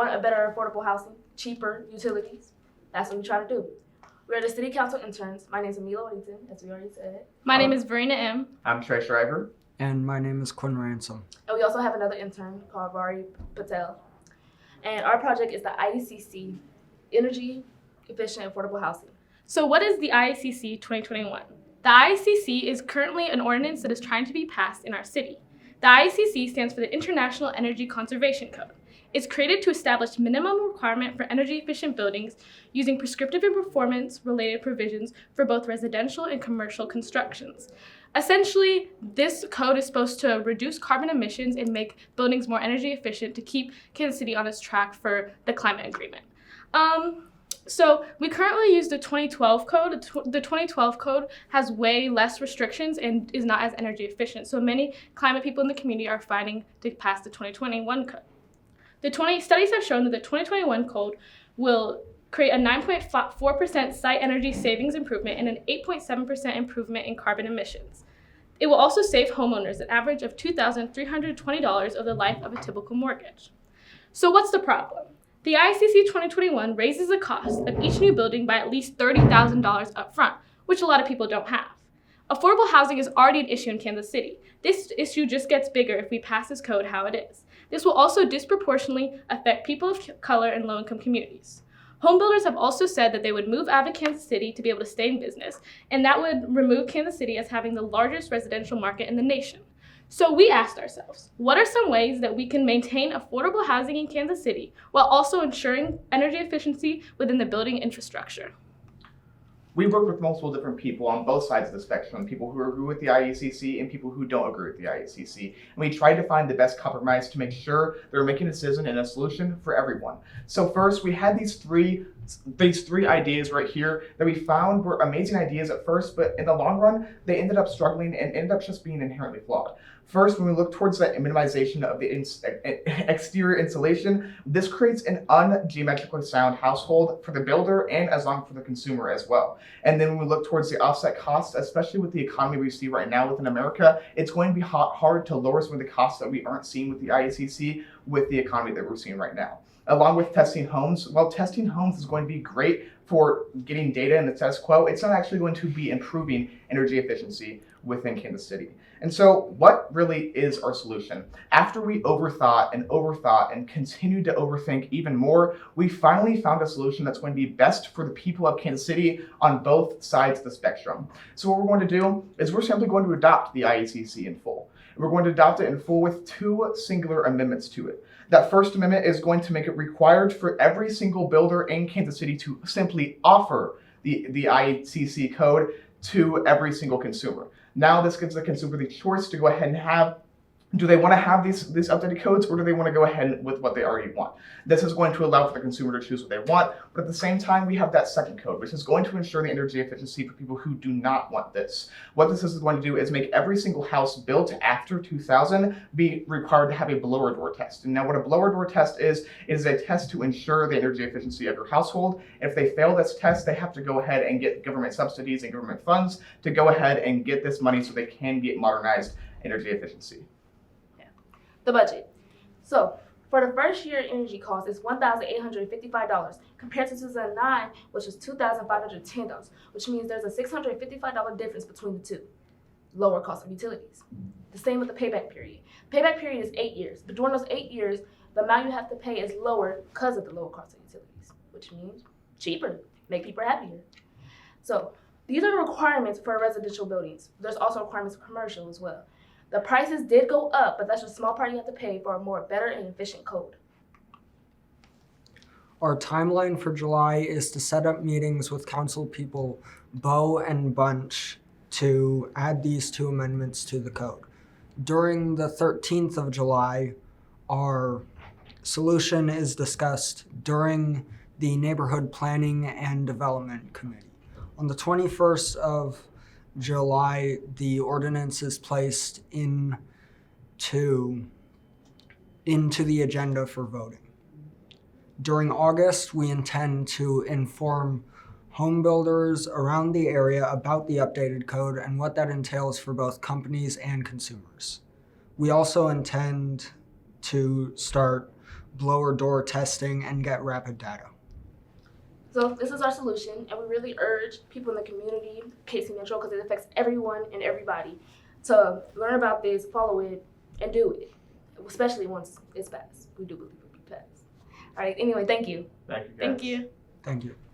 Want a better affordable housing, cheaper utilities? That's what we try to do. We're the City Council interns. My name is Amila Whittington, as we already said. My name is Verena M. I'm Trey Shriver. And my name is Quinn Ransom. And we also have another intern called Vari Patel. And our project is the IECC, Energy Efficient Affordable Housing. So what is the IECC 2021? The IECC is currently an ordinance that is trying to be passed in our city. The IECC stands for the International Energy Conservation Code. It's created to establish minimum requirement for energy efficient buildings using prescriptive and performance related provisions for both residential and commercial constructions. Essentially, this code is supposed to reduce carbon emissions and make buildings more energy efficient to keep Kansas City on its track for the climate agreement. So we currently use the 2012 code. The 2012 code has way less restrictions and is not as energy efficient. So many climate people in the community are fighting to pass the 2021 code. Studies have shown that the 2021 code will create a 9.4% site energy savings improvement and an 8.7% improvement in carbon emissions. It will also save homeowners an average of $2,320 over the life of a typical mortgage. So what's the problem? The IECC 2021 raises the cost of each new building by at least $30,000 up front, which a lot of people don't have. Affordable housing is already an issue in Kansas City. This issue just gets bigger if we pass this code how it is. This will also disproportionately affect people of color and low-income communities. Home builders have also said that they would move out of Kansas City to be able to stay in business, and that would remove Kansas City as having the largest residential market in the nation. So we asked ourselves, what are some ways that we can maintain affordable housing in Kansas City while also ensuring energy efficiency within the building infrastructure? We worked with multiple different people on both sides of the spectrum, people who agree with the IECC and people who don't agree with the IECC. And we tried to find the best compromise to make sure they're making a decision and a solution for everyone. So first, we had these three ideas right here that we found were amazing ideas at first, but in the long run, they ended up struggling and ended up just being inherently flawed. First, when we look towards the minimization of the exterior insulation, this creates an ungeometrically sound household for the builder and as long for the consumer as well. And then when we look towards the offset costs, especially with the economy we see right now within America, it's going to be hard to lower some of the costs that we aren't seeing with the IECC with the economy that we're seeing right now. Along with testing homes, while testing homes is going to be great for getting data in the status quo, it's not actually going to be improving energy efficiency within Kansas City. And so what really is our solution? After we overthought and continued to overthink even more, we finally found a solution that's going to be best for the people of Kansas City on both sides of the spectrum. So what we're going to do is we're simply going to adopt the IECC in full. We're going to adopt it in full with two singular amendments to it. That first amendment is going to make it required for every single builder in Kansas City to simply offer the IECC code to every single consumer. Now this gives the consumer the choice to go ahead and do they want to have these updated codes, or do they want to go ahead with what they already want? This is going to allow for the consumer to choose what they want, but at the same time, we have that second code, which is going to ensure the energy efficiency for people who do not want this. What this is going to do is make every single house built after 2000 be required to have a blower door test. And now what a blower door test is, it is a test to ensure the energy efficiency of your household. If they fail this test, they have to go ahead and get government subsidies and government funds to go ahead and get this money so they can get modernized energy efficiency. The budget. So for the first year, energy cost is $1,855 compared to 2009, which was $2,510, which means there's a $655 difference between the two. Lower cost of utilities. The same with the payback period. Payback period is 8 years, but during those 8 years, the amount you have to pay is lower because of the lower cost of utilities, which means cheaper, make people happier. So these are the requirements for residential buildings. There's also requirements for commercial as well. The prices did go up, but that's a small part you have to pay for a better and efficient code. Our timeline for July is to set up meetings with council people Bough and Bunch to add these two amendments to the code. During the 13th of July, our solution is discussed during the Neighborhood Planning and Development Committee. On the 21st of July, the ordinance is placed into the agenda for voting. During August, we intend to inform home builders around the area about the updated code and what that entails for both companies and consumers. We also intend to start blower door testing, and get rapid data. So this is our solution, and we really urge people in the community, KC Metro, because it affects everyone and everybody, to learn about this, follow it, and do it, especially once it's passed. We do believe it'll be passed. All right, anyway, thank you. Thank you, guys. Thank you. Thank you.